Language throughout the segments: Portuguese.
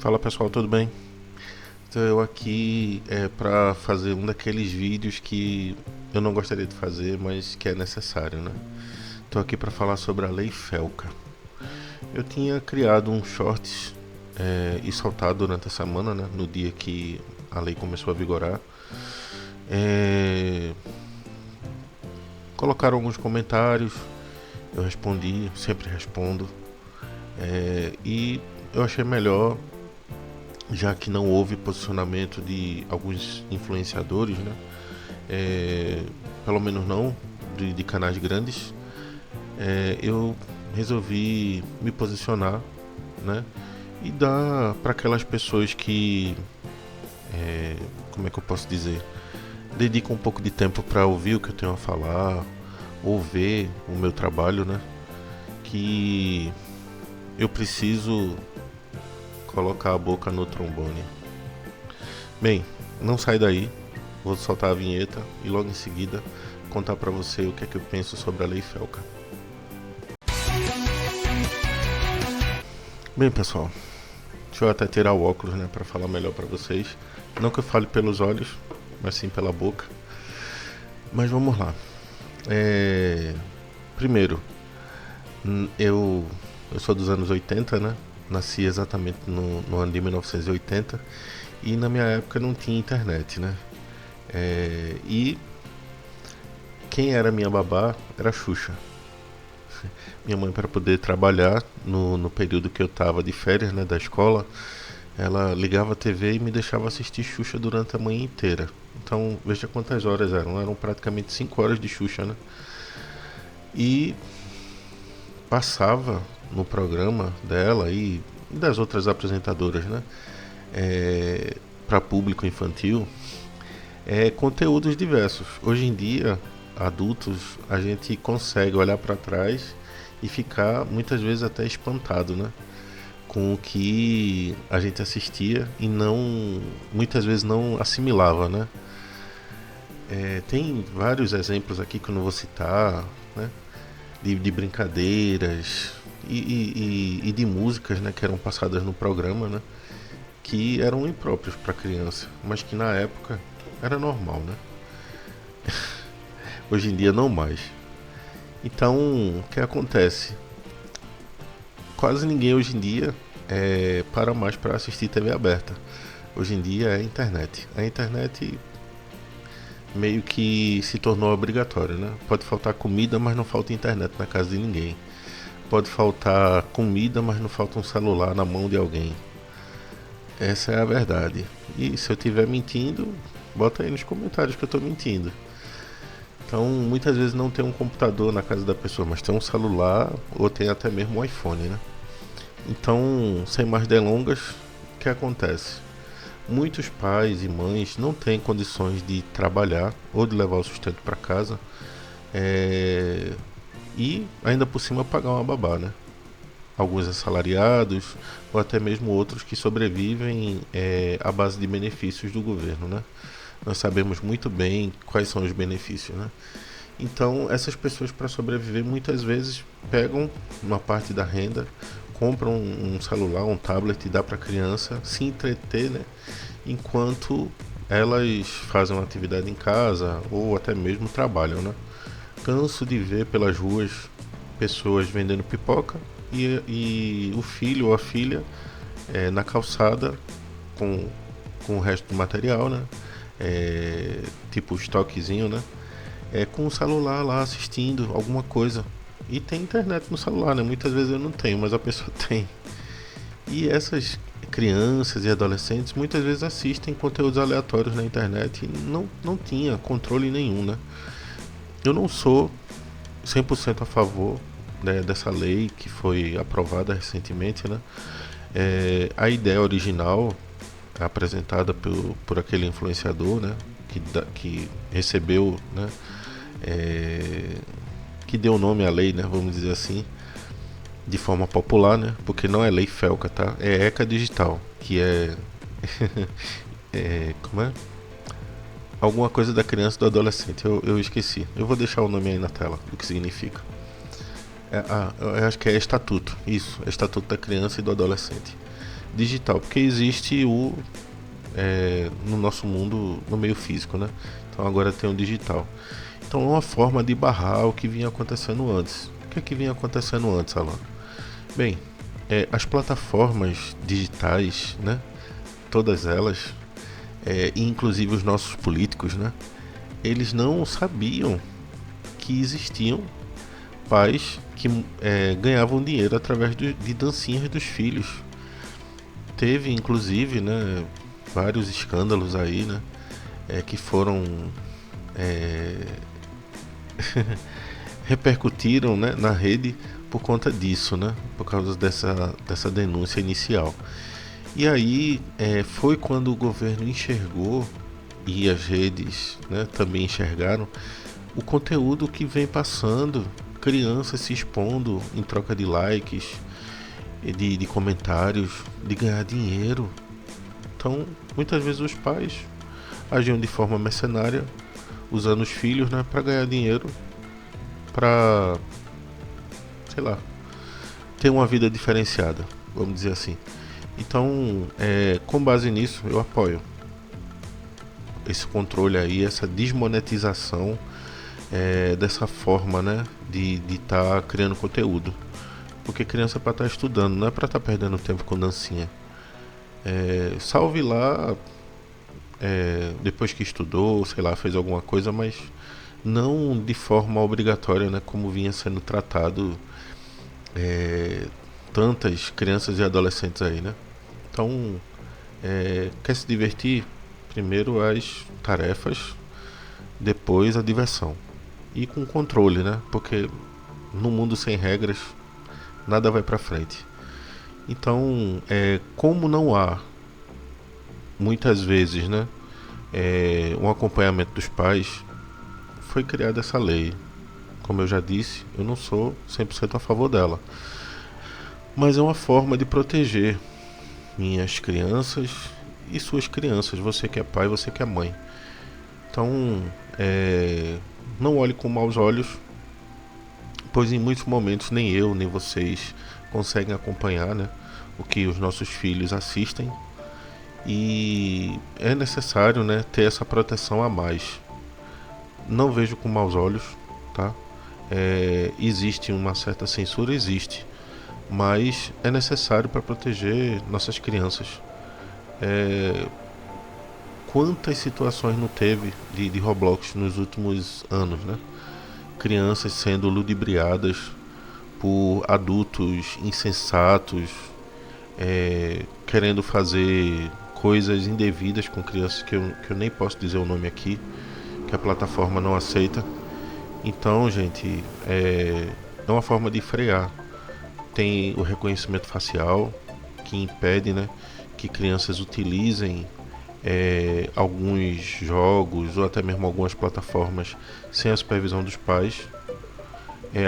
Fala pessoal, tudo bem? Então eu aqui para fazer um daqueles vídeos que eu não gostaria de fazer, mas que é necessário, né? Estou aqui para falar sobre a Lei Felca. Eu tinha criado um shorts e soltado durante a semana, né? No dia que a lei começou a vigorar. É, Colocaram alguns comentários, eu respondi, sempre respondo. E eu achei melhor, já que não houve posicionamento de alguns influenciadores, né? É, Pelo menos não de canais grandes, eu resolvi me posicionar, né? E dar para aquelas pessoas que, como é que eu posso dizer, dedicam um pouco de tempo para ouvir o que eu tenho a falar, ou ver o meu trabalho, né? Que eu preciso colocar a boca no trombone. Bem, não sai daí, vou soltar a vinheta e logo em seguida contar pra você o que é que eu penso sobre a Lei Felca. Bem, pessoal, deixa eu até tirar o óculos, né, para falar melhor pra vocês. Não que eu fale pelos olhos, mas sim pela boca. Mas vamos lá. Primeiro, eu sou dos anos 80, né? Nasci exatamente no ano de 1980 e na minha época não tinha internet, né? E quem era minha babá era a Xuxa. Minha mãe, para poder trabalhar no período que eu estava de férias, né, da escola, ela ligava a TV e me deixava assistir Xuxa durante a manhã inteira. Então veja quantas horas eram praticamente 5 horas de Xuxa, né? E passava no programa dela e das outras apresentadoras, né? Para público infantil, conteúdos diversos. Hoje em dia, adultos, a gente consegue olhar para trás e ficar muitas vezes até espantado, né? Com o que a gente assistia e não, muitas vezes não assimilava, né? Tem vários exemplos aqui que eu não vou citar, né? De brincadeiras e de músicas, né? Que eram passadas no programa, né? Que eram impróprios para criança, mas que na época era normal, né? Hoje em dia não mais. Então, o que acontece? Quase ninguém hoje em dia para mais para assistir TV aberta. Hoje em dia é a internet. A internet meio que se tornou obrigatória, né? Pode faltar comida, mas não falta internet na casa de ninguém. Pode faltar comida, mas não falta um celular na mão de alguém. Essa é a verdade. E se eu estiver mentindo, bota aí nos comentários que eu estou mentindo. Então, muitas vezes não tem um computador na casa da pessoa, mas tem um celular ou tem até mesmo um iPhone, né? Então, sem mais delongas, o que acontece? Muitos pais e mães não têm condições de trabalhar ou de levar o sustento para casa, é, e ainda por cima pagar uma babá, né? Alguns assalariados ou até mesmo outros que sobrevivem à base de benefícios do governo, né? Nós sabemos muito bem quais são os benefícios, né? Então, essas pessoas para sobreviver muitas vezes pegam uma parte da renda, compram um celular, um tablet e dá para a criança se entreter, né? Enquanto elas fazem uma atividade em casa ou até mesmo trabalham, né? Canso de ver pelas ruas pessoas vendendo pipoca e o filho ou a filha na calçada com, com o resto do material, né? Tipo estoquezinho, né? Com o celular lá assistindo alguma coisa. E tem internet no celular, né? Muitas vezes eu não tenho, mas a pessoa tem. E essas crianças e adolescentes muitas vezes assistem conteúdos aleatórios na internet e não tinha controle nenhum, né? Eu não sou 100% a favor, né, dessa lei que foi aprovada recentemente, né? A ideia original apresentada por aquele influenciador, né? Que recebeu, né? Que deu nome à lei, né? Vamos dizer assim, de forma popular, né? Porque não é lei Felca, tá? É ECA Digital, que como é? Alguma coisa da criança e do adolescente. Eu esqueci. Eu vou deixar o nome aí na tela, o que significa. Eu acho que é estatuto. Isso, é estatuto da criança e do adolescente. digital, porque existe no nosso mundo, no meio físico, né? Então agora tem o digital. Então é uma forma de barrar o que vinha acontecendo antes. O que é que vinha acontecendo antes, Alan? Bem, as plataformas digitais, né? Todas elas, e inclusive os nossos políticos, né? Eles não sabiam que existiam pais que ganhavam dinheiro através de dancinhas dos filhos. Teve inclusive, né, vários escândalos aí, né, que foram repercutiram, né, na rede por conta disso, né, por causa dessa denúncia inicial. E aí foi quando o governo enxergou, e as redes, né, também enxergaram o conteúdo que vem passando, crianças se expondo em troca de likes, de comentários, de ganhar dinheiro. Então, muitas vezes os pais agiam de forma mercenária, usando os filhos, né, para ganhar dinheiro, para, sei lá, ter uma vida diferenciada, vamos dizer assim. Então, com base nisso, eu apoio esse controle aí, essa desmonetização dessa forma, né, de estar criando conteúdo. Porque criança é para estar estudando, não é para estar perdendo tempo com dancinha. Salve lá, depois que estudou, sei lá, fez alguma coisa, mas não de forma obrigatória, né, como vinha sendo tratado tantas crianças e adolescentes aí, né? Então, quer se divertir? Primeiro as tarefas, depois a diversão. E com controle, né? Porque no mundo sem regras, nada vai pra frente. Então, como não há, muitas vezes, né, um acompanhamento dos pais, foi criada essa lei. Como eu já disse, eu não sou 100% a favor dela. Mas é uma forma de proteger minhas crianças e suas crianças. Você que é pai, você que é mãe. Então, não olhe com maus olhos, pois em muitos momentos nem eu, nem vocês conseguem acompanhar, né, o que os nossos filhos assistem. E é necessário, né, ter essa proteção a mais. Não vejo com maus olhos, tá? Existe uma certa censura, existe, mas é necessário para proteger nossas crianças. Quantas situações não teve de Roblox nos últimos anos, né? Crianças sendo ludibriadas por adultos insensatos, querendo fazer coisas indevidas com crianças que eu nem posso dizer o nome aqui, que a plataforma não aceita. Então, gente, é uma forma de frear. Tem o reconhecimento facial, que impede, né, que crianças utilizem alguns jogos ou até mesmo algumas plataformas sem a supervisão dos pais.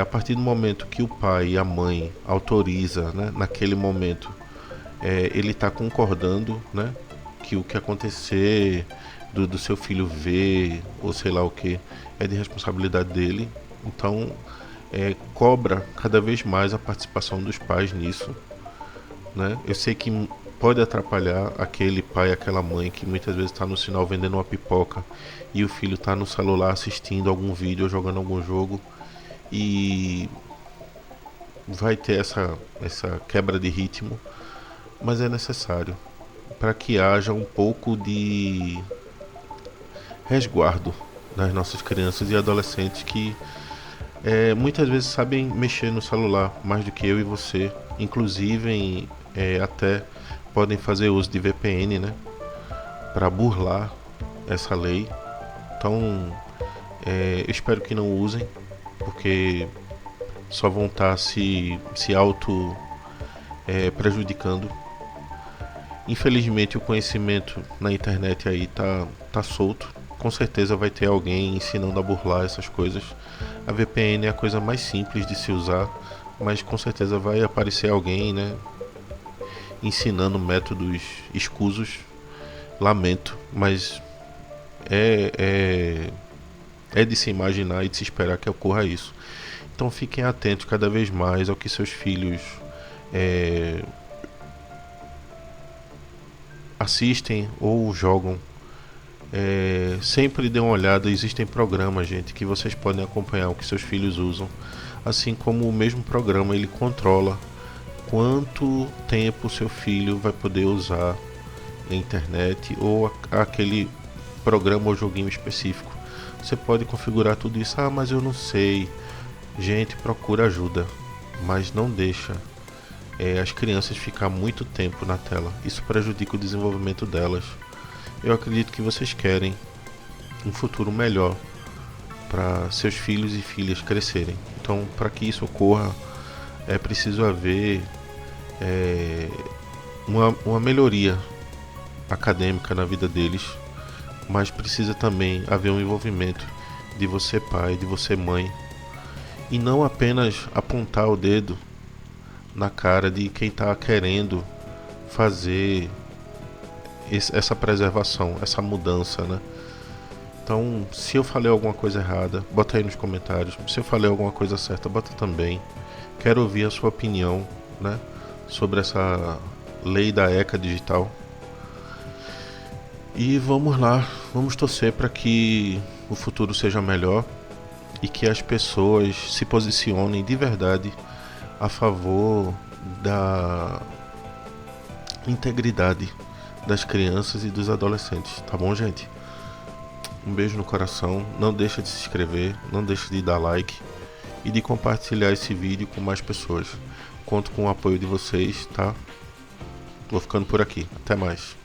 A partir do momento que o pai e a mãe autoriza, né, naquele momento, ele está concordando, né, que o que acontecer do seu filho ver ou sei lá o que é de responsabilidade dele. Então cobra cada vez mais a participação dos pais nisso, né? Eu sei que pode atrapalhar aquele pai, aquela mãe que muitas vezes está no sinal vendendo uma pipoca e o filho está no celular assistindo algum vídeo ou jogando algum jogo, e vai ter essa quebra de ritmo, mas é necessário para que haja um pouco de resguardo das nossas crianças e adolescentes que muitas vezes sabem mexer no celular mais do que eu e você, inclusive até podem fazer uso de VPN, né, para burlar essa lei. Então, eu espero que não usem, porque só vão estar se auto prejudicando. Infelizmente o conhecimento na internet aí tá solto. Com certeza vai ter alguém ensinando a burlar essas coisas. A VPN é a coisa mais simples de se usar, mas com certeza vai aparecer alguém, né, ensinando métodos escusos. Lamento, mas é de se imaginar e de se esperar que ocorra isso. Então fiquem atentos cada vez mais ao que seus filhos assistem ou jogam, sempre dê uma olhada. Existem programas, gente, que vocês podem acompanhar o que seus filhos usam, assim como o mesmo programa ele controla quanto tempo seu filho vai poder usar a internet ou aquele programa ou joguinho específico. Você pode configurar tudo isso. Ah, mas eu não sei. Gente, procura ajuda, mas não deixa as crianças ficar muito tempo na tela. Isso prejudica o desenvolvimento delas. Eu acredito que vocês querem um futuro melhor para seus filhos e filhas crescerem. Então, para que isso ocorra, é preciso haver uma melhoria acadêmica na vida deles, mas precisa também haver um envolvimento de você pai, de você mãe, e não apenas apontar o dedo na cara de quem está querendo fazer essa preservação, essa mudança, né? Então, se eu falei alguma coisa errada, bota aí nos comentários. Se eu falei alguma coisa certa, bota também. Quero ouvir a sua opinião, né, sobre essa lei da ECA digital. E vamos lá, vamos torcer para que o futuro seja melhor e que as pessoas se posicionem de verdade a favor da integridade das crianças e dos adolescentes, tá bom, gente? Um beijo no coração, não deixa de se inscrever, não deixa de dar like e de compartilhar esse vídeo com mais pessoas. Conto com o apoio de vocês, tá? Vou ficando por aqui, até mais.